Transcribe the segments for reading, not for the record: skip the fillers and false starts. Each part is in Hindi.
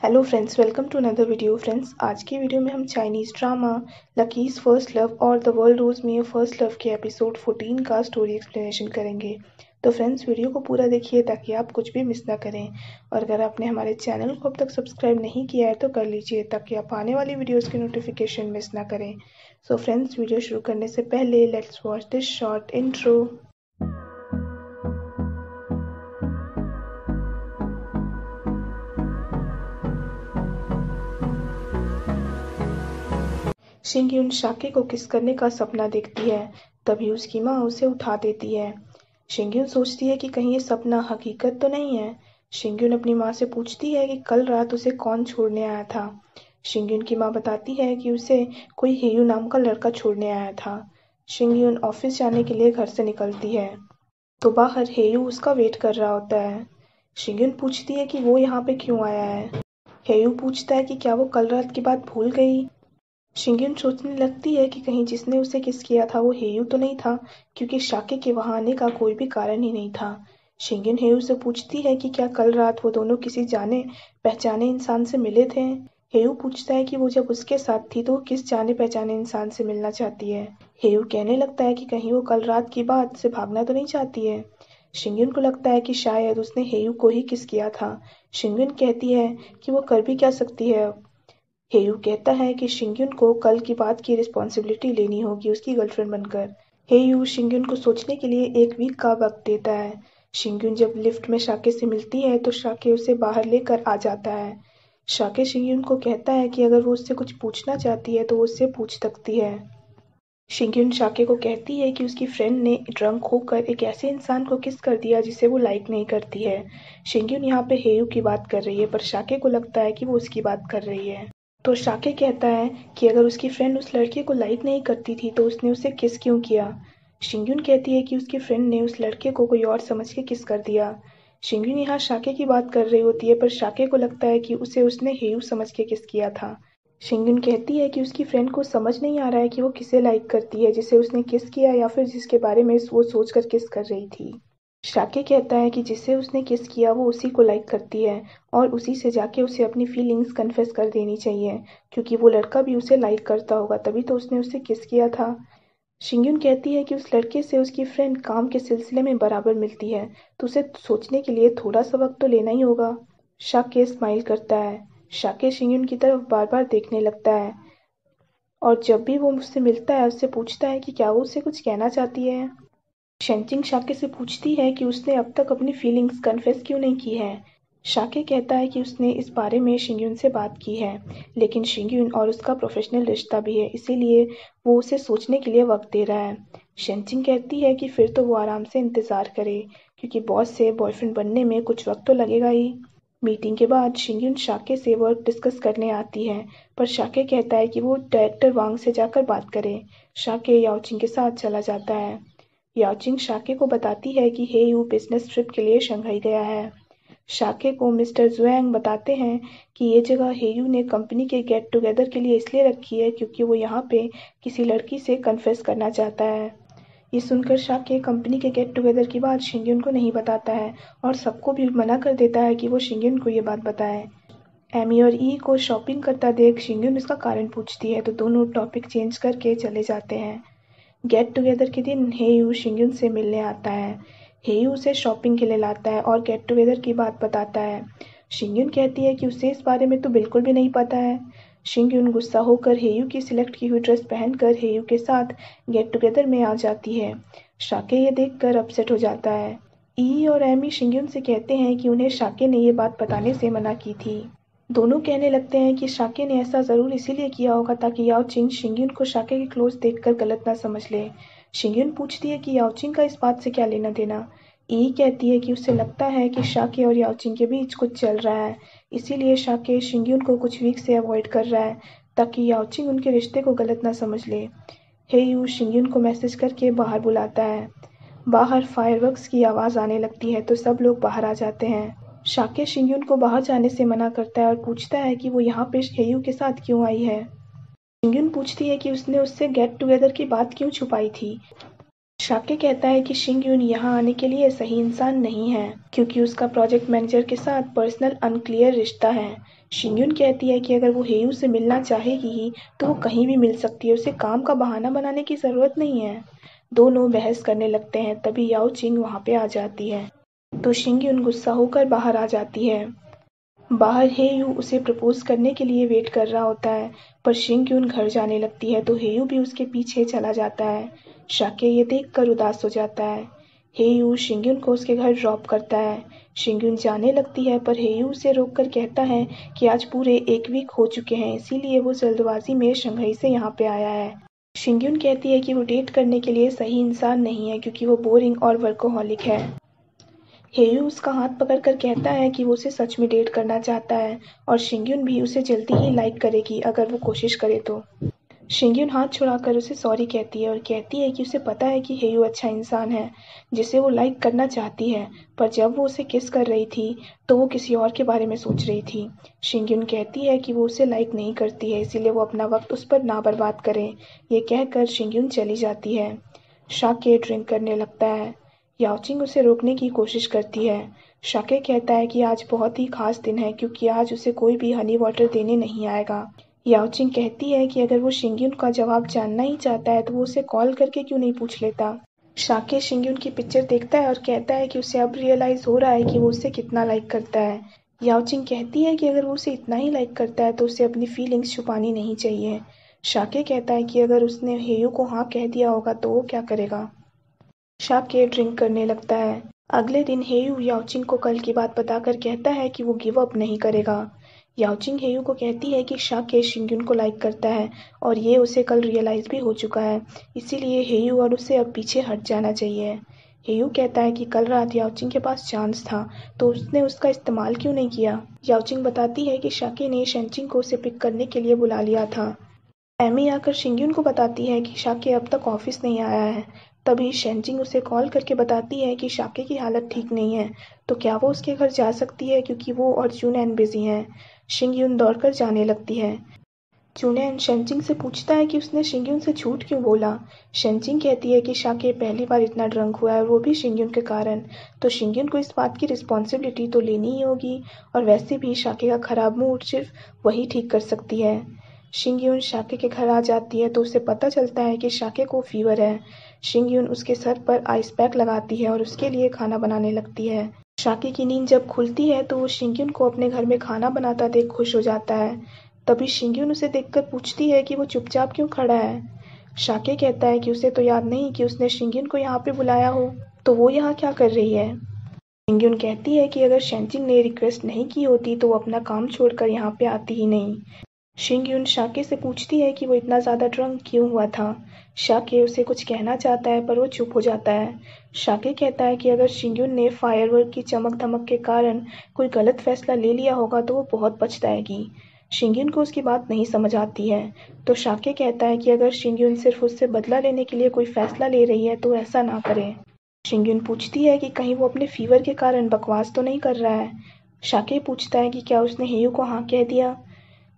Hello friends, welcome to another video. Friends, आज की वीडियो में हम Chinese drama Lucky's first love और the world owes me first love के एपिसोड 14 का स्टोरी एक्सप्लेनेशन करेंगे। तो फ्रेंड्स, वीडियो को पूरा देखिए ताकि आप कुछ भी मिस ना करें। और अगर आपने हमारे चैनल को अब तक सब्सक्राइब नहीं किया है तो कर लीजिए ताकि आप आने वाली वीडियोज़ की नोटिफिकेशन मिस ना करें। सो फ्रेंड्स, वीडियो शुरू करने से पहले let's watch this short intro. शिंगयुन शाके को किस करने का सपना देखती है, तभी उसकी माँ उसे उठा देती है। शिंगयुन सोचती है कि कहीं ये सपना हकीकत तो नहीं है। शिंगयुन अपनी माँ से पूछती है कि कल रात उसे कौन छोड़ने आया था। शिंगयुन की माँ बताती है कि उसे कोई हेयू नाम का लड़का छोड़ने आया था। शिंगयुन ऑफिस जाने के लिए घर से निकलती है तो बाहर हेयू उसका वेट कर रहा होता है। शिंगयुन पूछती है कि वो यहाँ पे क्यों आया है। हेयू पूछता है कि क्या वो कल रात की बात भूल गई। शिंगयुन सोचने लगती है कि कहीं जिसने उसे किस किया था वो हेयू तो नहीं था, क्योंकि शाके के वहां आने का कोई भी कारण ही नहीं था। शिंगयुन हेयू से पूछती है कि क्या कल रात वो दोनों किसी जाने पहचाने इंसान से मिले थे। हेयू पूछता है कि वो जब उसके साथ थी तो वो किस जाने पहचाने इंसान से मिलना चाहती है। हेयू कहने लगता है कि कहीं वो कल रात की बात से भागना तो नहीं चाहती है। शिंगयुन को लगता है कि शायद उसने हेयू को ही किस किया था। शिंगयुन कहती है कि वो कर भी क्या सकती है अब। हेयू कहता है कि शिंगयुन को कल की बात की रिस्पॉन्सिबिलिटी लेनी होगी उसकी गर्लफ्रेंड बनकर। हेयू शिंगयुन को सोचने के लिए एक वीक का वक्त देता है। शिंगयुन जब लिफ्ट में शाके से मिलती है तो शाके उसे बाहर लेकर आ जाता है। शाके शिंगयुन को कहता है कि अगर वो उससे कुछ पूछना चाहती है तो वो उससे पूछ सकती है। शिंगयुन शाके को कहती है कि उसकी फ्रेंड ने ड्रंक होकर एक ऐसे इंसान को किस कर दिया जिसे वो लाइक नहीं करती है। शिंगयुन यहाँ पे हेयू की बात कर रही है पर शाके को लगता है कि वो उसकी बात कर रही है। तो शाके कहता है कि अगर उसकी फ्रेंड उस लड़के को लाइक नहीं करती थी तो उसने उसे किस क्यों किया। शिंगयुन कहती है कि उसकी फ्रेंड ने उस लड़के को कोई और समझ के किस कर दिया। शिंगयुन यहाँ शाके की बात कर रही होती है पर शाके को लगता है कि उसे उसने हेयू समझ के किस किया था। शिंगयुन कहती है कि उसकी फ्रेंड को समझ नहीं आ रहा है कि वो किसे लाइक करती है, जिसे उसने किस किया या फिर जिसके बारे में वो सोचकर किस कर रही थी। शाके कहता है कि जिसे उसने किस किया वो उसी को लाइक करती है और उसी से जाके उसे अपनी फीलिंग्स कन्फेस कर देनी चाहिए, क्योंकि वो लड़का भी उसे लाइक करता होगा तभी तो उसने उसे किस किया था। शिंगयुन कहती है कि उस लड़के से उसकी फ्रेंड काम के सिलसिले में बराबर मिलती है तो उसे सोचने के लिए थोड़ा सा वक्त तो लेना ही होगा। शाके स्माइल करता है। शाके शिंगयुन की तरफ बार बार देखने लगता है और जब भी वो मुझसे मिलता है उससे पूछता है कि क्या वो उससे कुछ कहना चाहती है। शेनचिंग शाके से पूछती है कि उसने अब तक अपनी फीलिंग्स कन्फेस क्यों नहीं की है। शाके कहता है कि उसने इस बारे में शिंगयुन से बात की है, लेकिन शिंगयुन और उसका प्रोफेशनल रिश्ता भी है, इसीलिए वो उसे सोचने के लिए वक्त दे रहा है। शेनचिंग कहती है कि फिर तो वो आराम से इंतज़ार करे, क्योंकि बॉस से बॉयफ्रेंड बनने में कुछ वक्त तो लगेगा ही। मीटिंग के बाद शिंगयुन शाके से वर्क डिस्कस करने आती है, पर शाके कहता है कि वो डायरेक्टर वांग से जाकर बात करे। शाके याओचिंग के साथ चला जाता है। याओचिंग शाके को बताती है कि हेयू बिजनेस ट्रिप के लिए शंघाई गया है। शाके को मिस्टर जुएंग बताते हैं कि ये जगह हेयू ने कंपनी के गेट टुगेदर के लिए इसलिए रखी है क्योंकि वो यहाँ पे किसी लड़की से कन्फेस करना चाहता है। ये सुनकर शाके कंपनी के गेट टुगेदर की बात शिंगयुन को नहीं बताता है और सबको भी मना कर देता है कि वो शिंगयुन को ये बात बताए। एमी और ई को शॉपिंग करता देख शिंगयुन इसका कारण पूछती है तो दोनों टॉपिक चेंज करके चले जाते हैं। गेट टुगेदर के दिन हेयू शिंगयुन से मिलने आता है। हेयू उसे शॉपिंग के लिए लाता है और गेट टुगेदर की बात बताता है। शिंगयुन कहती है कि उसे इस बारे में तो बिल्कुल भी नहीं पता है। शिंगयुन गुस्सा होकर हेयू की सिलेक्ट की हुई ड्रेस पहनकर हेयू के साथ गेट टुगेदर में आ जाती है। शाके ये देखकर अपसेट हो जाता है। ई और एमी शिंगयुन से कहते हैं कि उन्हें शाके ने ये बात बताने से मना की थी। दोनों कहने लगते हैं कि शाके ने ऐसा ज़रूर इसीलिए किया होगा ताकि याओचिंग शिंगयुन को शाके के क्लोज देखकर गलत ना समझ ले। शिंगयुन पूछती है कि याओचिंग का इस बात से क्या लेना देना। ई कहती है कि उसे लगता है कि शाके और याओचिंग के बीच कुछ चल रहा है, इसीलिए शाके शिंगयुन को कुछ वीक से अवॉइड कर रहा है ताकि याओचिंग उनके रिश्ते को गलत ना समझ ले। हेयू शिंगयुन को मैसेज करके बाहर बुलाता है। बाहर फायरवर्क्स की आवाज़ आने लगती है तो सब लोग बाहर आ जाते हैं। शाके शिंगयुन को बाहर जाने से मना करता है और पूछता है कि वो यहाँ पे हेयू के साथ क्यों आई है। शिंगयुन पूछती है कि उसने उससे गेट टुगेदर की बात क्यों छुपाई थी। शाके कहता है कि शिंगयून यहाँ आने के लिए सही इंसान नहीं है क्योंकि उसका प्रोजेक्ट मैनेजर के साथ पर्सनल अनक्लियर रिश्ता है। शिंगयून कहती है कि अगर वो हेयू से मिलना चाहेगी ही तो वो कहीं भी मिल सकती है, उसे काम का बहाना बनाने की जरूरत नहीं है। दोनों बहस करने लगते हैं, तभी याओ चिंग वहाँ पे आ जाती है तो शिंगयून गुस्सा होकर बाहर आ जाती है। बाहर हेयू उसे प्रपोज करने के लिए वेट कर रहा होता है, पर शिंगयून घर जाने लगती है तो हेयू भी उसके पीछे चला जाता है। शाके ये देखकर उदास हो जाता है। हेयू शिंगयून को उसके घर ड्रॉप करता है। शिंगयून जाने लगती है पर हेयू उसे रोककर कहता है कि आज पूरे 1 वीक हो चुके हैं, इसीलिए वो जल्दबाजी में शंघाई से यहाँ पे आया है। शिंगयून कहती है कि वो डेट करने के लिए सही इंसान नहीं है क्योंकि वो बोरिंग और वर्कोहॉलिक है। हेयू उसका हाथ पकड़कर कहता है कि वो उसे सच में डेट करना चाहता है और शिंगयून भी उसे जल्दी ही लाइक करेगी अगर वो कोशिश करे तो। शिंगयून हाथ छुड़ाकर उसे सॉरी कहती है और कहती है कि उसे पता है कि हेयू अच्छा इंसान है जिसे वो लाइक करना चाहती है, पर जब वो उसे किस कर रही थी तो वो किसी और के बारे में सोच रही थी। शिंगयून कहती है कि वो उसे लाइक नहीं करती है, इसीलिए वो अपना वक्त उस पर ना बर्बाद करे। ये कहकर शिंगयून चली जाती है। शाके ड्रिंक करने लगता है। याओचिंग उसे रोकने की कोशिश करती है। शाके कहता है कि आज बहुत ही खास दिन है क्योंकि आज उसे कोई भी हनी वाटर देने नहीं आएगा। याओचिंग कहती है कि अगर वो शिंगयून का जवाब जानना ही चाहता है तो वो उसे कॉल करके क्यों नहीं पूछ लेता। शाके शिंगयून की पिक्चर देखता है और कहता है कि उसे अब रियलाइज हो रहा है कि वो उसे कितना लाइक करता है। याओचिंग कहती है कि अगर वो उसे इतना ही लाइक करता है तो उसे अपनी फीलिंग्स छुपानी नहीं चाहिए। शाके कहता है कि अगर उसने हेयू को हाँ कह दिया होगा तो वो क्या करेगा। शाके ड्रिंक करने लगता है। अगले दिन हेयू याओचिंग को कल की बात बताकर कहता है कि वो गिव अप नहीं करेगा। याओचिंग हेयू को कहती है कि शाके शिंगयून को लाइक करता है और ये उसे कल रियलाइज भी हो चुका है, इसीलिए हेयू और उसे अब पीछे हट जाना चाहिए। हेयू कहता है कि कल रात याओचिंग के पास चांस था तो उसने उसका इस्तेमाल क्यों नहीं किया। याओचिंग बताती है कि शाके ने शेनचिंग को उसे पिक करने के लिए बुला लिया था। एमी आकर शिंगयून को बताती है कि शाके अब तक ऑफिस नहीं आया है। तभी शेनचिंग उसे कॉल करके बताती है कि शाके की हालत ठीक नहीं है तो क्या वो उसके घर जा सकती है क्योंकि वो और चुनैन बिजी हैं। शिंगयून दौड़कर जाने लगती है। चुनैन शेनचिंग से पूछता है कि उसने शिंगयून से झूठ क्यों बोला। शेनचिंग कहती है कि शाके पहली बार इतना ड्रंक हुआ है और वो भी शिंगयून के कारण, तो शिंगयून को इस बात की रिस्पॉन्सिबिलिटी तो लेनी ही होगी और वैसे भी शाके का खराब मूड सिर्फ वही ठीक कर सकती है। शिंगयून शाके के घर आ जाती है तो उसे पता चलता है कि शाके को फीवर है। शिंगयून उसके सर पर आइस पैक लगाती है और उसके लिए खाना बनाने लगती है। शाके की नींद जब खुलती है तो वो शिंगयून को अपने घर में खाना बनाता देख खुश हो जाता है। तभी शिंगयून उसे देखकर पूछती है कि वो चुपचाप क्यों खड़ा है। शाके कहता है कि उसे तो याद नहीं कि उसने शिंगयून को यहाँ पे बुलाया हो, तो वो यहाँ क्या कर रही है। शिंगयून कहती है कि अगर शेनचिंग ने रिक्वेस्ट नहीं की होती तो वो अपना काम छोड़कर यहाँ पे आती ही नहीं। शिंगयून शाके से पूछती है कि वो इतना ज़्यादा ड्रंक क्यों हुआ था। शाके उसे कुछ कहना चाहता है पर वो चुप हो जाता है। शाके कहता है कि अगर शिंगयून ने फायरवर्क की चमक धमक के कारण कोई गलत फैसला ले लिया होगा तो वो बहुत पछताएगी। शिंगयून को उसकी बात नहीं समझ आती है तो शाके कहता है कि अगर शिंगयून सिर्फ उससे बदला लेने के लिए कोई फैसला ले रही है तो ऐसा ना करे। शिंगयून पूछती है कि कहीं वो अपने फीवर के कारण बकवास तो नहीं कर रहा है। शाके पूछता है कि क्या उसने हेयू को हाँ कह दिया।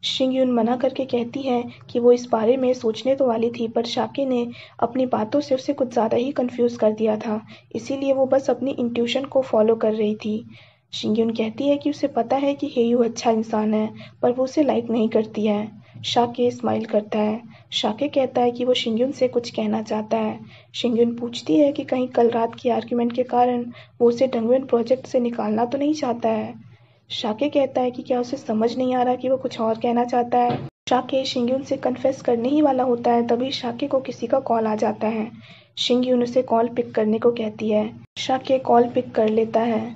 शिंगयून मना करके कहती है कि वो इस बारे में सोचने तो वाली थी पर शाके ने अपनी बातों से उसे कुछ ज़्यादा ही कंफ्यूज कर दिया था, इसीलिए वो बस अपनी इंट्यूशन को फॉलो कर रही थी। शिंगयून कहती है कि उसे पता है कि हेयू अच्छा इंसान है पर वो उसे लाइक नहीं करती है। शाके स्माइल करता है। शाके कहता है कि वो शिंगयून से कुछ कहना चाहता है। शिंगयून पूछती है कि कहीं कल रात की आर्ग्यूमेंट के कारण वो उसे डंगवेन प्रोजेक्ट से निकालना तो नहीं चाहता है। शाके कहता है कि क्या उसे समझ नहीं आ रहा कि वो कुछ और कहना चाहता है। शाके शिंगयून से कन्फेस करने ही वाला होता है तभी शाके को किसी का कॉल आ जाता है। शिंगयून उसे कॉल पिक करने को कहती है। शाके कॉल पिक कर लेता है।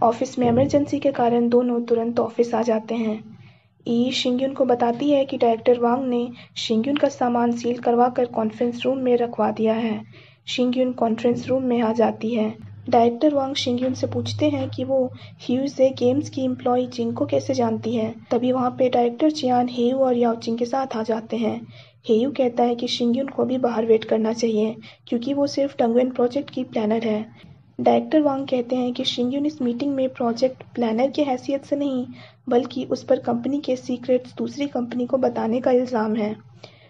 ऑफिस में इमरजेंसी के कारण दोनों तुरंत ऑफिस आ जाते हैं। ई शिंगयून को बताती है कि डायरेक्टर वांग ने शिंगयून का सामान सील करवाकर कॉन्फ्रेंस रूम में रखवा दिया है। शिंगयून कॉन्फ्रेंस रूम में आ जाती है। डायरेक्टर वांग शिंगयून से पूछते हैं कि वो ह्यूजे गेम्स की एम्प्लॉय जिंग को कैसे जानती है। तभी वहाँ पे डायरेक्टर चियान हेयू और याओचिंग के साथ आ जाते हैं। हेयू कहता है कि शिंगयून को भी बाहर वेट करना चाहिए क्योंकि वो सिर्फ डंगवेन प्रोजेक्ट की प्लानर है। डायरेक्टर वांग कहते हैं कि शिंगयून इस मीटिंग में प्रोजेक्ट प्लानर की हैसियत से नहीं बल्कि उस पर कंपनी के सीक्रेट्स दूसरी कंपनी को बताने का इल्ज़ाम है।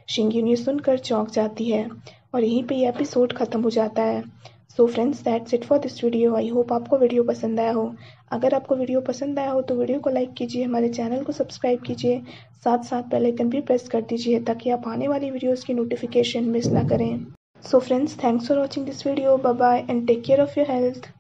शिंगयून ये सुनकर चौंक जाती है। और यहीं पे ये एपिसोड ख़त्म हो जाता है। So friends, that's it for this video. I hope आपको वीडियो पसंद आया हो। अगर आपको वीडियो पसंद आया हो तो वीडियो को लाइक कीजिए, हमारे चैनल को सब्सक्राइब कीजिए, साथ साथ बेल आइकन भी प्रेस कर दीजिए ताकि आप आने वाली वीडियोज़ की नोटिफिकेशन मिस ना करें। So friends, thanks for watching this video. Bye bye and take care of your health.